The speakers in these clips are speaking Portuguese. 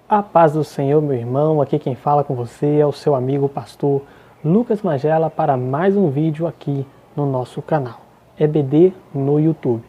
A paz do Senhor, meu irmão. Aqui quem fala com você é o seu amigo pastor Lucas Magela para mais um vídeo aqui no nosso canal EBD no YouTube.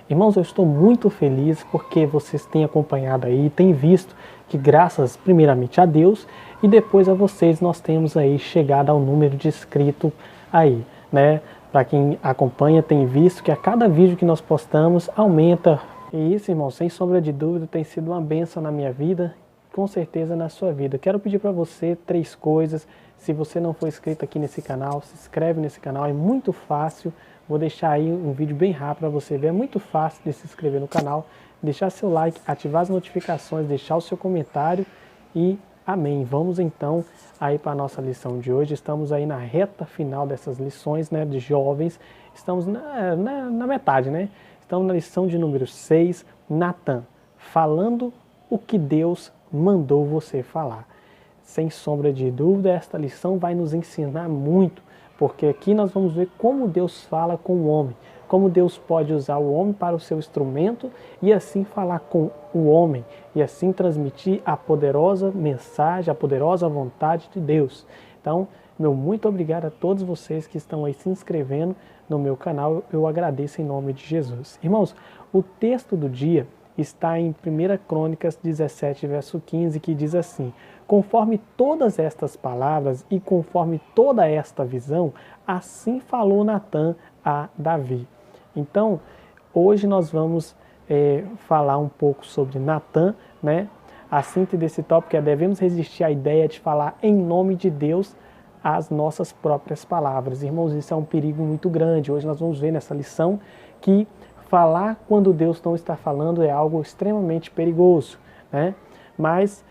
Irmãos, eu estou muito feliz porque vocês têm acompanhado aí, têm visto que graças primeiramente a Deus e depois a vocês nós temos aí chegado ao número de inscritos aí, né? Para quem acompanha tem visto que a cada vídeo que nós postamos aumenta. E isso, irmão, sem sombra de dúvida, tem sido uma bênção na minha vida, com certeza na sua vida. Quero pedir para você 3 coisas. Se você não for inscrito aqui nesse canal, se inscreve nesse canal, é muito fácil. Vou deixar aí um vídeo bem rápido para você ver, é muito fácil de se inscrever no canal, deixar seu like, ativar as notificações, deixar o seu comentário e amém. Vamos então aí para a nossa lição de hoje. Estamos aí na reta final dessas lições, né, de jovens. Estamos na metade, né? Estamos na lição de número 6, Natan, falando o que Deus mandou você falar. Sem sombra de dúvida, esta lição vai nos ensinar muito, porque aqui nós vamos ver como Deus fala com o homem, como Deus pode usar o homem para o seu instrumento e assim falar com o homem, e assim transmitir a poderosa mensagem, a poderosa vontade de Deus. Então, meu muito obrigado a todos vocês que estão aí se inscrevendo no meu canal, eu agradeço em nome de Jesus. Irmãos, o texto do dia está em 1 Crônicas 17, verso 15, que diz assim: conforme todas estas palavras e conforme toda esta visão, assim falou Natan a Davi. Então, hoje nós vamos falar um pouco sobre Natan, né? A síntese desse tópico é: devemos resistir à ideia de falar em nome de Deus as nossas próprias palavras. Irmãos, isso é um perigo muito grande. Hoje nós vamos ver nessa lição que falar quando Deus não está falando é algo extremamente perigoso, né? Mas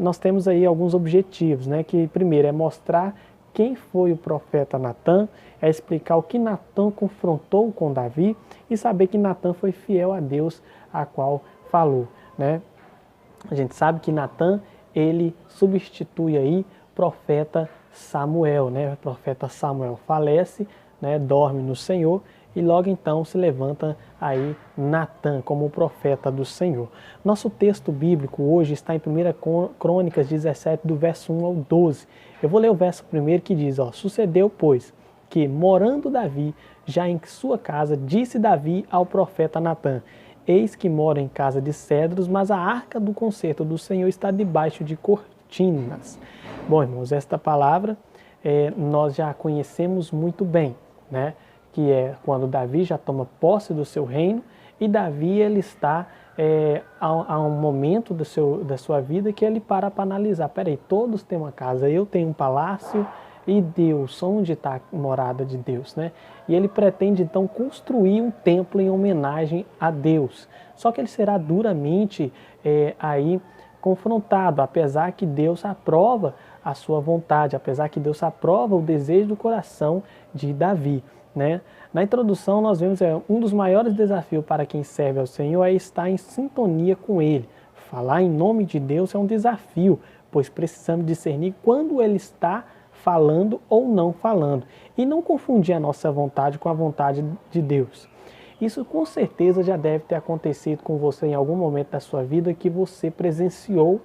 nós temos aí alguns objetivos, né? Que primeiro é mostrar quem foi o profeta Natan, é explicar o que Natan confrontou com Davi e saber que Natan foi fiel a Deus, a qual falou, né? A gente sabe que Natan, ele substitui aí profeta Samuel, né? O profeta Samuel falece, né? Dorme no Senhor, e logo então se levanta aí Natan como profeta do Senhor. Nosso texto bíblico hoje está em 1 Crônicas 17, do verso 1 ao 12. Eu vou ler o verso primeiro que diz, ó: sucedeu, pois, que morando Davi já em sua casa, disse Davi ao profeta Natan: eis que moro em casa de cedros, mas a arca do concerto do Senhor está debaixo de cortinas. Bom, irmãos, esta palavra nós já conhecemos muito bem, né? Que é quando Davi já toma posse do seu reino, e Davi ele está a um momento da sua vida que ele para analisar: peraí, todos têm uma casa, eu tenho um palácio, e Deus, onde está a morada de Deus, né? E ele pretende então construir um templo em homenagem a Deus. Só que ele será duramente aí confrontado, apesar que Deus aprova a sua vontade, apesar que Deus aprova o desejo do coração de Davi, né? Na introdução nós vemos um dos maiores desafios para quem serve ao Senhor é estar em sintonia com Ele. Falar em nome de Deus é um desafio, pois precisamos discernir quando Ele está falando ou não falando, e não confundir a nossa vontade com a vontade de Deus. Isso com certeza já deve ter acontecido com você em algum momento da sua vida, que você presenciou,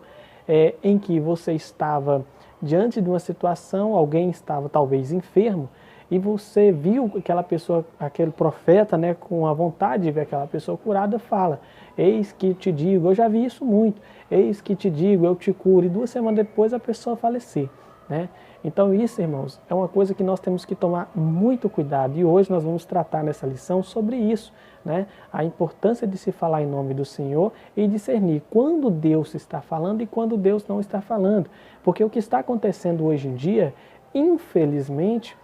em que você estava diante de uma situação, alguém estava talvez enfermo, e você viu aquela pessoa, aquele profeta, né, com a vontade de ver aquela pessoa curada, fala: eis que te digo, eu já vi isso muito, eis que te digo, eu te curo, e 2 semanas depois a pessoa falecer, né? Então isso, irmãos, é uma coisa que nós temos que tomar muito cuidado, e hoje nós vamos tratar nessa lição sobre isso, né? A importância de se falar em nome do Senhor e discernir quando Deus está falando e quando Deus não está falando, porque o que está acontecendo hoje em dia, infelizmente,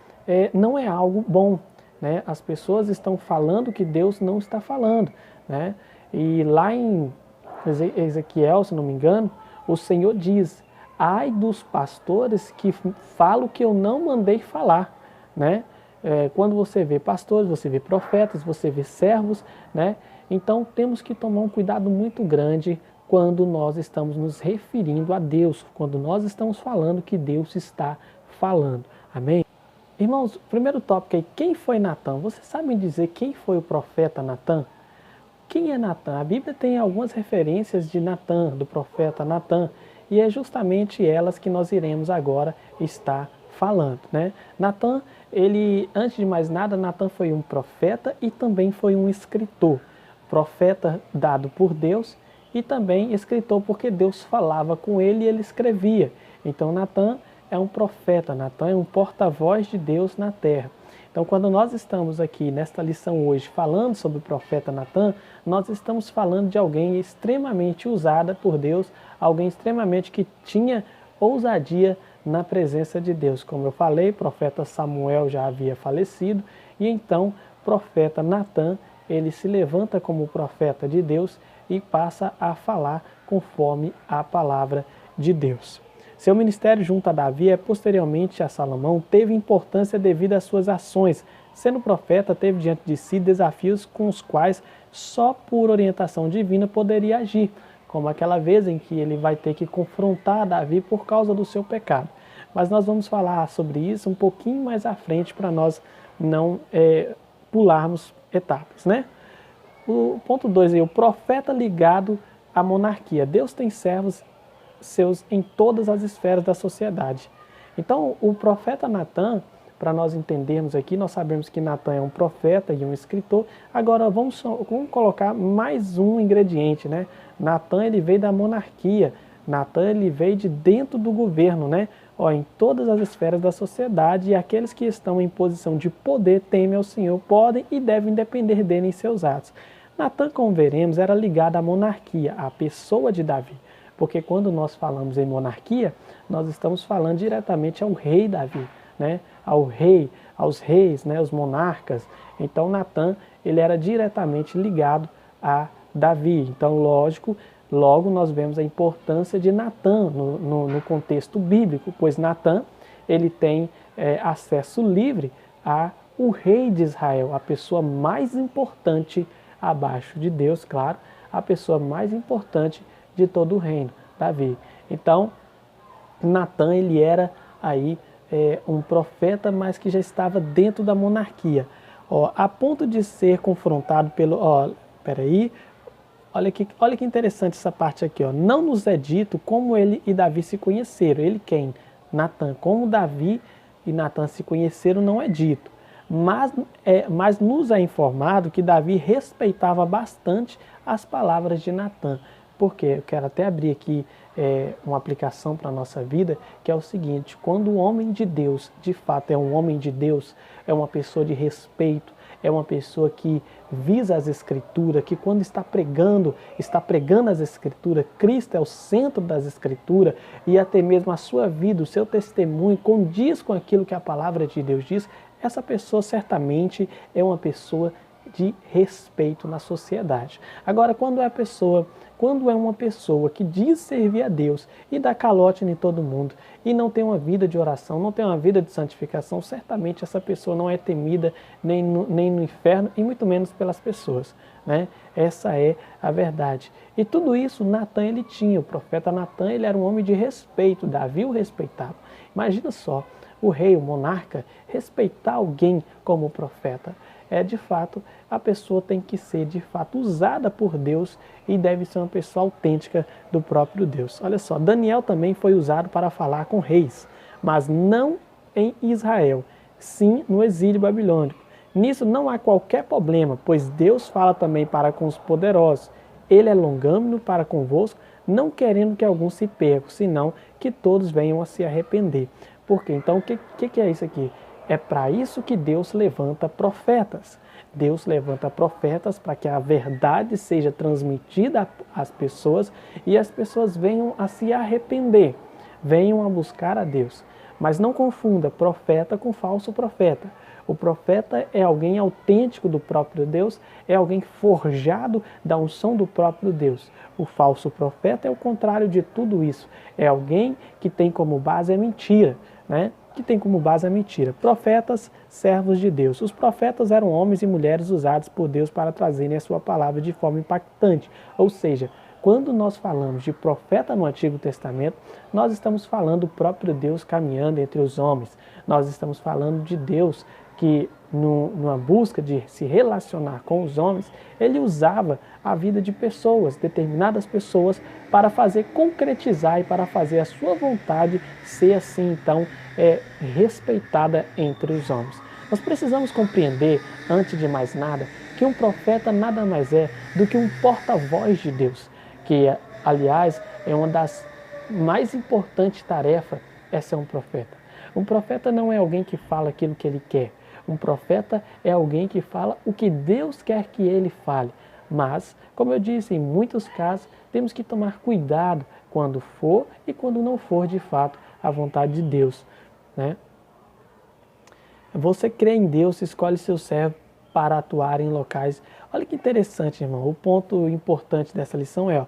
não é algo bom, né? As pessoas estão falando que Deus não está falando, né? E lá em Ezequiel, se não me engano, o Senhor diz: ai dos pastores que falam que eu não mandei falar, né? Quando você vê pastores, você vê profetas, você vê servos, né? Então temos que tomar um cuidado muito grande quando nós estamos nos referindo a Deus, quando nós estamos falando que Deus está falando. Amém? Irmãos, primeiro tópico aí: quem foi Natan? Vocês sabem dizer quem foi o profeta Natan? Quem é Natan? A Bíblia tem algumas referências de Natan, do profeta Natan. e é justamente elas que nós iremos agora estar falando, né? Natan, ele, antes de mais nada, Natan foi um profeta e também foi um escritor. Profeta dado por Deus e também escritor porque Deus falava com ele e ele escrevia. Então Natan é um profeta, Natan é um porta-voz de Deus na terra. Então, quando nós estamos aqui nesta lição hoje falando sobre o profeta Natan, nós estamos falando de alguém extremamente usada por Deus, alguém extremamente que tinha ousadia na presença de Deus. Como eu falei, o profeta Samuel já havia falecido e então o profeta Natan, ele se levanta como profeta de Deus e passa a falar conforme a palavra de Deus. Seu ministério junto a Davi, posteriormente a Salomão, teve importância devido às suas ações. Sendo profeta, teve diante de si desafios com os quais só por orientação divina poderia agir, como aquela vez em que ele vai ter que confrontar Davi por causa do seu pecado. Mas nós vamos falar sobre isso um pouquinho mais à frente para nós não pularmos etapas, né? O ponto 2 aí, o profeta ligado à monarquia. Deus tem servos seus em todas as esferas da sociedade. Então, o profeta Natan, para nós entendermos aqui, nós sabemos que Natan é um profeta e um escritor. Agora, vamos colocar mais um ingrediente, né? Natan, ele veio da monarquia. Natan, ele veio de dentro do governo, né? Em todas as esferas da sociedade, e aqueles que estão em posição de poder temem ao Senhor, podem e devem depender dele em seus atos. Natan, como veremos, era ligado à monarquia, à pessoa de Davi. Porque quando nós falamos em monarquia, nós estamos falando diretamente ao rei Davi, né? Ao rei, aos reis, né? Os monarcas. Então Natan, ele era diretamente ligado a Davi. Então, lógico, logo nós vemos a importância de Natan no contexto bíblico, pois Natan, ele tem acesso livre ao rei de Israel, a pessoa mais importante abaixo de Deus, claro, a pessoa mais importante de todo o reino, Davi. Então, Natan, ele era aí um profeta, mas que já estava dentro da monarquia. A ponto de ser confrontado pelo... olha que interessante essa parte aqui. Não nos é dito como ele e Davi se conheceram. Ele quem? Natan. Como Davi e Natan se conheceram não é dito. Mas nos é informado que Davi respeitava bastante as palavras de Natan. Porque eu quero até abrir aqui uma aplicação para a nossa vida, que é o seguinte: quando o homem de Deus, de fato é um homem de Deus, é uma pessoa de respeito, é uma pessoa que visa as Escrituras, que quando está pregando as Escrituras, Cristo é o centro das Escrituras, e até mesmo a sua vida, o seu testemunho condiz com aquilo que a palavra de Deus diz, essa pessoa certamente é uma pessoa de respeito na sociedade. Agora, quando é uma pessoa que diz servir a Deus e dá calote em todo mundo e não tem uma vida de oração, não tem uma vida de santificação, certamente essa pessoa não é temida nem no inferno e muito menos pelas pessoas, né? Essa é a verdade. E tudo isso Natan ele tinha. O profeta Natan, ele era um homem de respeito. Davi o respeitava. Imagina só, o rei, o monarca, respeitar alguém como profeta. De fato, a pessoa tem que ser, de fato, usada por Deus e deve ser uma pessoa autêntica do próprio Deus. Olha só, Daniel também foi usado para falar com reis, mas não em Israel, sim no exílio babilônico. Nisso não há qualquer problema, pois Deus fala também para com os poderosos. Ele é longânimo para convosco, não querendo que alguns se percam, senão que todos venham a se arrepender. Por quê? Então, o que é isso aqui? É para isso que Deus levanta profetas. Deus levanta profetas para que a verdade seja transmitida às pessoas e as pessoas venham a se arrepender, venham a buscar a Deus. Mas não confunda profeta com falso profeta. O profeta é alguém autêntico do próprio Deus, é alguém forjado da unção do próprio Deus. O falso profeta é o contrário de tudo isso. É alguém que tem como base a mentira, né? Que tem como base a mentira. Profetas, servos de Deus. Os profetas eram homens e mulheres usados por Deus para trazerem a sua palavra de forma impactante. Ou seja, quando nós falamos de profeta no Antigo Testamento, nós estamos falando do próprio Deus caminhando entre os homens. Nós estamos falando de Deus que numa busca de se relacionar com os homens, ele usava a vida de pessoas, determinadas pessoas, para fazer concretizar e para fazer a sua vontade ser assim, então, respeitada entre os homens. Nós precisamos compreender, antes de mais nada, que um profeta nada mais é do que um porta-voz de Deus, que, aliás, é uma das mais importantes tarefas, é ser um profeta. Um profeta não é alguém que fala aquilo que ele quer. Um profeta é alguém que fala o que Deus quer que ele fale. Mas, como eu disse, em muitos casos, temos que tomar cuidado quando for e quando não for de fato a vontade de Deus, né? Você crê em Deus, escolhe seu servo para atuar em locais. Olha que interessante, irmão. O ponto importante dessa lição é,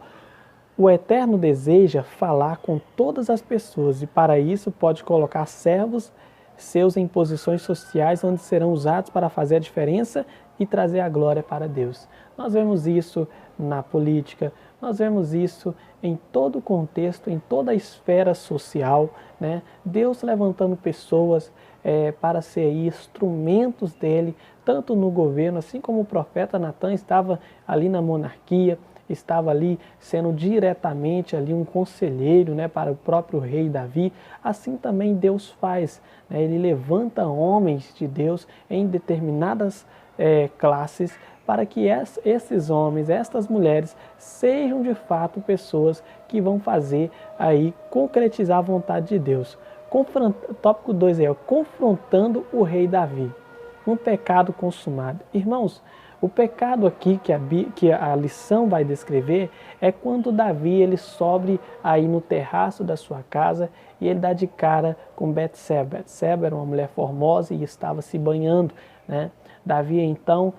o Eterno deseja falar com todas as pessoas e para isso pode colocar servos seus em posições sociais onde serão usados para fazer a diferença e trazer a glória para Deus. Nós vemos isso na política, nós vemos isso em todo o contexto, em toda a esfera social, né? Deus levantando pessoas para ser instrumentos dele, tanto no governo, assim como o profeta Natan estava ali na monarquia, estava ali sendo diretamente ali um conselheiro, né, para o próprio rei Davi. Assim também Deus faz, né? Ele levanta homens de Deus em determinadas classes para que esses homens, estas mulheres sejam de fato pessoas que vão fazer aí concretizar a vontade de Deus. Tópico 2 é confrontando o rei Davi, um pecado consumado. Irmãos, o pecado aqui que a lição vai descrever é quando Davi ele sobe aí no terraço da sua casa e ele dá de cara com Betseba. Betseba era uma mulher formosa e estava se banhando, né? Davi então,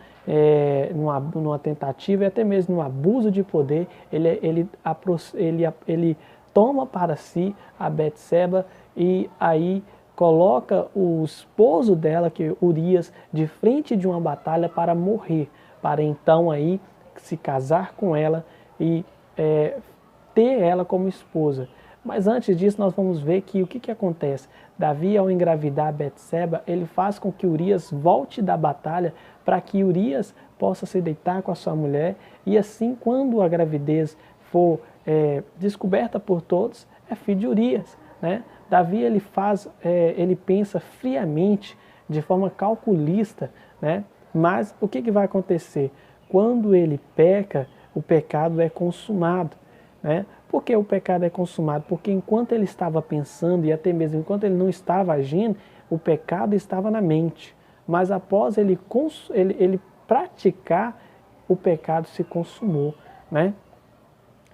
numa tentativa e até mesmo no abuso de poder, ele toma para si a Betseba e aí coloca o esposo dela, que é Urias, de frente de uma batalha para morrer, para então aí se casar com ela e ter ela como esposa. Mas antes disso nós vamos ver que o que acontece? Davi, ao engravidar Betseba, ele faz com que Urias volte da batalha para que Urias possa se deitar com a sua mulher e assim quando a gravidez for descoberta por todos, é filho de Urias, né? Davi ele pensa friamente, de forma calculista, né? Mas o que vai acontecer? Quando ele peca, o pecado é consumado, né? Por que o pecado é consumado? Porque enquanto ele estava pensando e até mesmo enquanto ele não estava agindo, o pecado estava na mente. Mas após ele praticar, o pecado se consumou, né?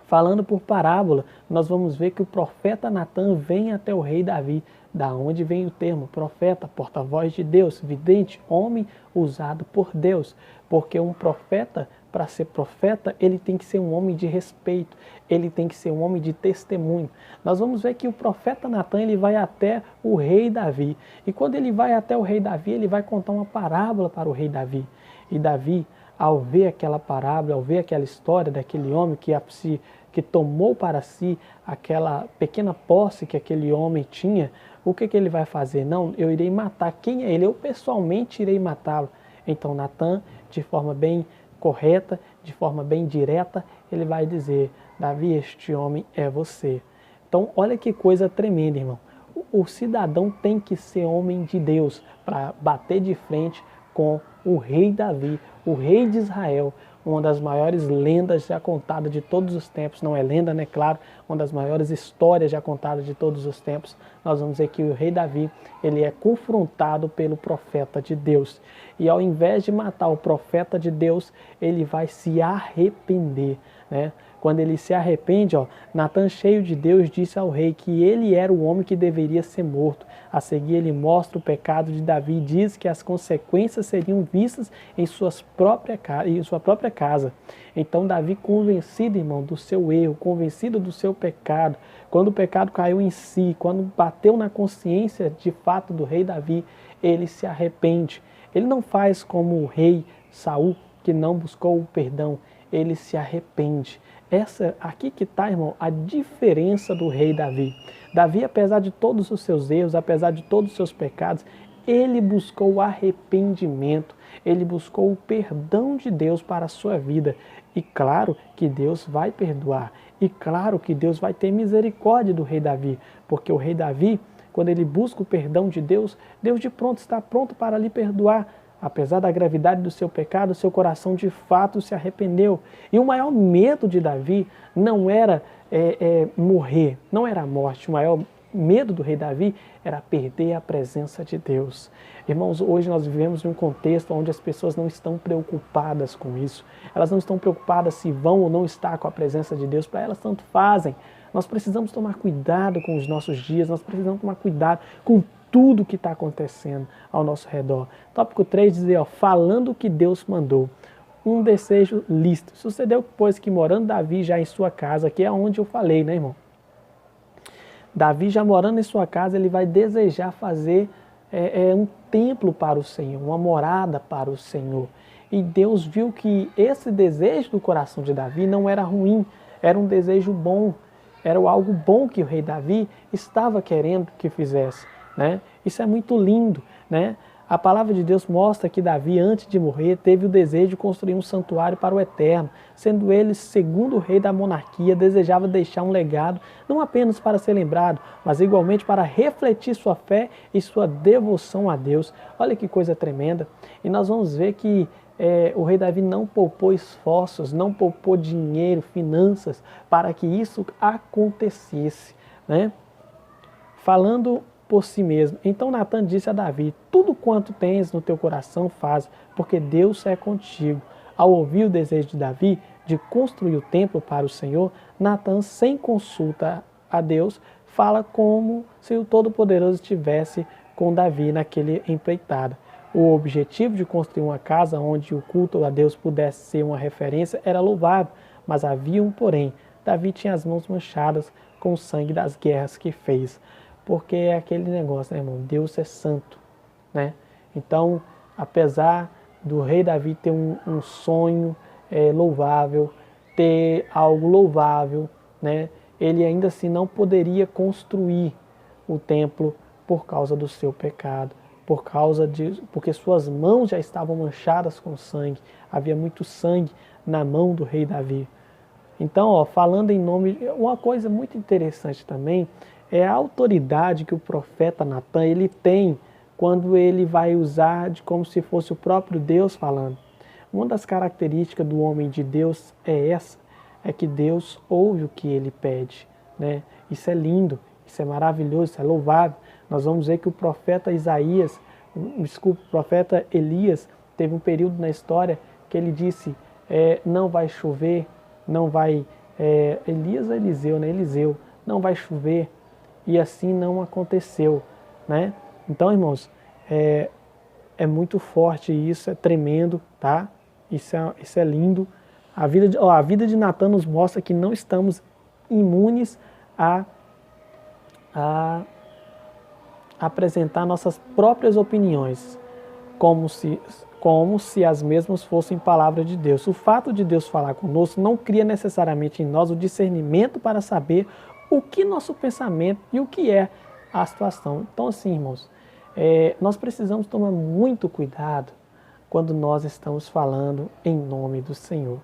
Falando por parábola, nós vamos ver que o profeta Natan vem até o rei Davi. Da onde vem o termo profeta, porta-voz de Deus, vidente, homem usado por Deus. Porque um profeta, para ser profeta, ele tem que ser um homem de respeito, ele tem que ser um homem de testemunho. Nós vamos ver que o profeta Natan ele vai até o rei Davi. E quando ele vai até o rei Davi, ele vai contar uma parábola para o rei Davi. E Davi, ao ver aquela parábola, ao ver aquela história daquele homem que tomou para si aquela pequena posse que aquele homem tinha, o que ele vai fazer? Não, eu irei matar. Quem é ele? Eu pessoalmente irei matá-lo. Então Natan, de forma bem correta, de forma bem direta, ele vai dizer, Davi, este homem é você. Então olha que coisa tremenda, irmão. O cidadão tem que ser homem de Deus para bater de frente com o rei Davi, o rei de Israel, uma das maiores lendas já contadas de todos os tempos. Não é lenda, né? Claro, uma das maiores histórias já contadas de todos os tempos. Nós vamos ver que o rei Davi, ele é confrontado pelo profeta de Deus. E ao invés de matar o profeta de Deus, ele vai se arrepender, né? Quando ele se arrepende, Natan, cheio de Deus, disse ao rei que ele era o homem que deveria ser morto. A seguir, ele mostra o pecado de Davi e diz que as consequências seriam vistas em sua própria casa. Então, Davi, convencido, irmão, do seu erro, convencido do seu pecado, quando o pecado caiu em si, quando bateu na consciência de fato do rei Davi, ele se arrepende. Ele não faz como o rei Saul, que não buscou o perdão, ele se arrepende. Aqui que está, irmão, a diferença do rei Davi. Davi, apesar de todos os seus erros, apesar de todos os seus pecados, ele buscou o arrependimento, ele buscou o perdão de Deus para a sua vida. E claro que Deus vai perdoar, e claro que Deus vai ter misericórdia do rei Davi, porque o rei Davi, quando ele busca o perdão de Deus, Deus de pronto está pronto para lhe perdoar. Apesar da gravidade do seu pecado, seu coração de fato se arrependeu. E o maior medo de Davi não era morrer, não era a morte. O maior medo do rei Davi era perder a presença de Deus. Irmãos, hoje nós vivemos em um contexto onde as pessoas não estão preocupadas com isso. Elas não estão preocupadas se vão ou não estar com a presença de Deus. Para elas tanto fazem. Nós precisamos tomar cuidado com os nossos dias, nós precisamos tomar cuidado com tudo que está acontecendo ao nosso redor. Tópico 3 diz, falando o que Deus mandou. Um desejo lícito. Sucedeu, pois, que morando Davi já em sua casa, que é onde eu falei, né, irmão? Davi já morando em sua casa, ele vai desejar fazer um templo para o Senhor, uma morada para o Senhor. E Deus viu que esse desejo do coração de Davi não era ruim, era um desejo bom, era algo bom que o rei Davi estava querendo que fizesse. Né? Isso é muito lindo, né? A palavra de Deus mostra que Davi, antes de morrer, teve o desejo de construir um santuário para o Eterno, sendo ele, segundo o rei da monarquia, desejava deixar um legado, não apenas para ser lembrado, mas igualmente para refletir sua fé e sua devoção a Deus. Olha que coisa tremenda! E nós vamos ver que o rei Davi não poupou esforços, não poupou dinheiro, finanças, para que isso acontecesse, né? Falando por si mesmo. Então Natan disse a Davi, tudo quanto tens no teu coração faz, porque Deus é contigo. Ao ouvir o desejo de Davi de construir o templo para o Senhor, Natan, sem consulta a Deus, fala como se o Todo-Poderoso estivesse com Davi naquele empreitada. O objetivo de construir uma casa onde o culto a Deus pudesse ser uma referência era louvável, mas havia um porém. Davi tinha as mãos manchadas com o sangue das guerras que fez. Porque é aquele negócio, né, irmão? Deus é santo, né? Então, apesar do rei Davi ter um sonho louvável, ter algo louvável, né? Ele ainda assim não poderia construir o templo por causa do seu pecado, porque suas mãos já estavam manchadas com sangue, havia muito sangue na mão do rei Davi. Então, falando em nome, uma coisa muito interessante também é a autoridade que o profeta Natan ele tem quando ele vai usar como se fosse o próprio Deus falando. Uma das características do homem de Deus é que Deus ouve o que ele pede, né? Isso é lindo, isso é maravilhoso, isso é louvável. Nós vamos ver que o profeta o profeta Elias teve um período na história que ele disse, não vai chover, não vai, Elias ou Eliseu, né? Eliseu, não vai chover, e assim não aconteceu, né? Então, irmãos, é muito forte isso, é tremendo, tá? Isso é lindo. A vida de Natan nos mostra que não estamos imunes a apresentar nossas próprias opiniões, como se as mesmas fossem palavra de Deus. O fato de Deus falar conosco não cria necessariamente em nós o discernimento para saber o que nosso pensamento e o que é a situação. Então, assim, irmãos, nós precisamos tomar muito cuidado quando nós estamos falando em nome do Senhor.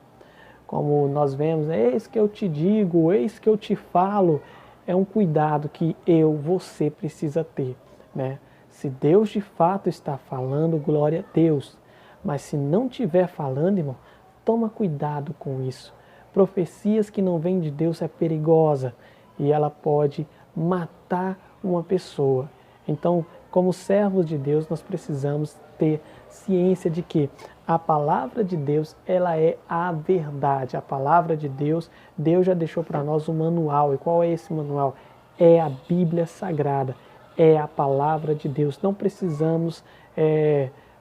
Como nós vemos, eis que eu te digo, eis que eu te falo, é um cuidado que você precisa ter, né? Se Deus de fato está falando, glória a Deus. Mas se não estiver falando, irmão, toma cuidado com isso. Profecias que não vêm de Deus é perigosa e ela pode matar uma pessoa. Então, como servos de Deus, nós precisamos ter ciência de que a palavra de Deus, ela é a verdade. A palavra de Deus, Deus já deixou para nós um manual. E qual é esse manual? É a Bíblia Sagrada. É a palavra de Deus. Não precisamos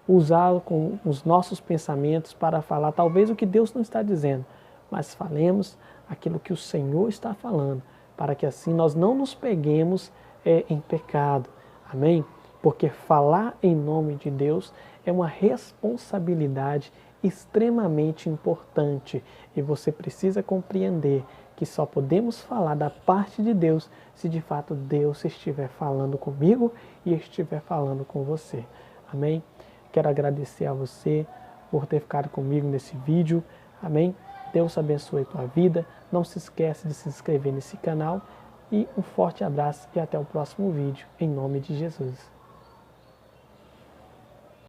usar com os nossos pensamentos para falar talvez o que Deus não está dizendo, mas falemos aquilo que o Senhor está falando, para que assim nós não nos peguemos em pecado. Amém? Porque falar em nome de Deus é uma responsabilidade extremamente importante e você precisa compreender que só podemos falar da parte de Deus se de fato Deus estiver falando comigo e estiver falando com você. Amém? Quero agradecer a você por ter ficado comigo nesse vídeo. Amém? Deus abençoe a tua vida. Não se esqueça de se inscrever nesse canal. E um forte abraço e até o próximo vídeo. Em nome de Jesus.